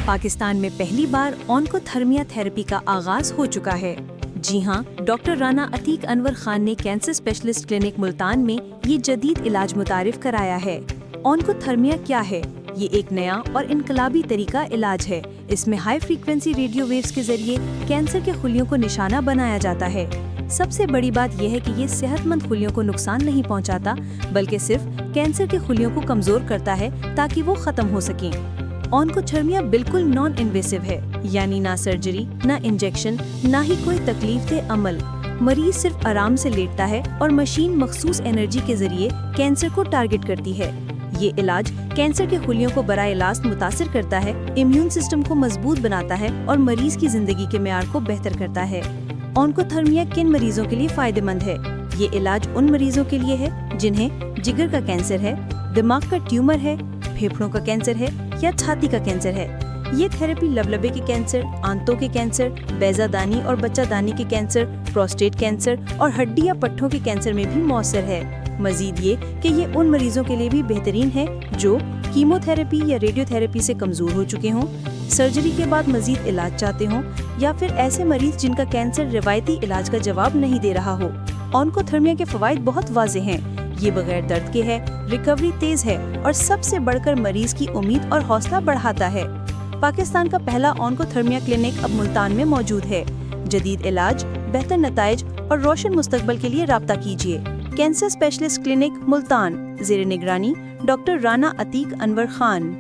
پاکستان میں پہلی بار آنکوتھرمیا تھراپی کا آغاز ہو چکا ہے۔ جی ہاں، ڈاکٹر رانا عتیق انور خان نے کینسر اسپیشلسٹ کلینک ملتان میں یہ جدید علاج متعارف کرایا ہے۔ آنکوتھرمیا کیا ہے؟ یہ ایک نیا اور انقلابی طریقہ علاج ہے۔ اس میں ہائی فریکوینسی ریڈیو ویوز کے ذریعے کینسر کے خلیوں کو نشانہ بنایا جاتا ہے۔ سب سے بڑی بات یہ ہے کہ یہ صحت مند خلیوں کو نقصان نہیں پہنچاتا، بلکہ صرف کینسر کے خلیوں کو کمزور کرتا ہے تاکہ وہ ختم ہو سکیں۔ آنکوتھرمیا بالکل نان انویسو ہے، یعنی نہ سرجری، نہ انجیکشن، نہ ہی کوئی تکلیف دہ عمل۔ مریض صرف آرام سے لیٹتا ہے اور مشین مخصوص انرجی کے ذریعے کینسر کو ٹارگٹ کرتی ہے۔ یہ علاج کینسر کے خلیوں کو براہ راست متاثر کرتا ہے، امیون سسٹم کو مضبوط بناتا ہے اور مریض کی زندگی کے معیار کو بہتر کرتا ہے۔ آنکوتھرمیا کن مریضوں کے لیے فائدہ مند ہے؟ یہ علاج ان مریضوں کے لیے ہے جنہیں جگر کا کینسر ہے، دماغ کا ٹیومر ہے، پھیپھڑوں کا کینسر ہے یا چھاتی کا کینسر ہے۔ یہ تھراپی لبلبے کے کینسر، آنتوں کے کینسر، بیضہ دانی اور بچہ دانی کے کینسر، پروسٹیٹ کینسر اور ہڈی یا پٹھوں کے کینسر میں بھی مؤثر ہے۔ مزید یہ کہ یہ ان مریضوں کے لیے بھی بہترین ہے جو کیمو تھراپی یا ریڈیو تھراپی سے کمزور ہو چکے ہوں، سرجری کے بعد مزید علاج چاہتے ہوں، یا پھر ایسے مریض جن کا کینسر روایتی علاج کا جواب نہیں دے رہا ہو۔ آنکوتھرمیا کے فوائد بہت واضح ہیں۔ یہ بغیر درد کے ہے، ریکوری تیز ہے اور سب سے بڑھ کر مریض کی امید اور حوصلہ بڑھاتا ہے۔ پاکستان کا پہلا آنکوتھرمیا کلینک اب ملتان میں موجود ہے۔ جدید علاج، بہتر نتائج اور روشن مستقبل کے لیے رابطہ کیجیے۔ کینسر اسپیشلسٹ کلینک ملتان، زیر نگرانی ڈاکٹر رانا عتیق انور خان۔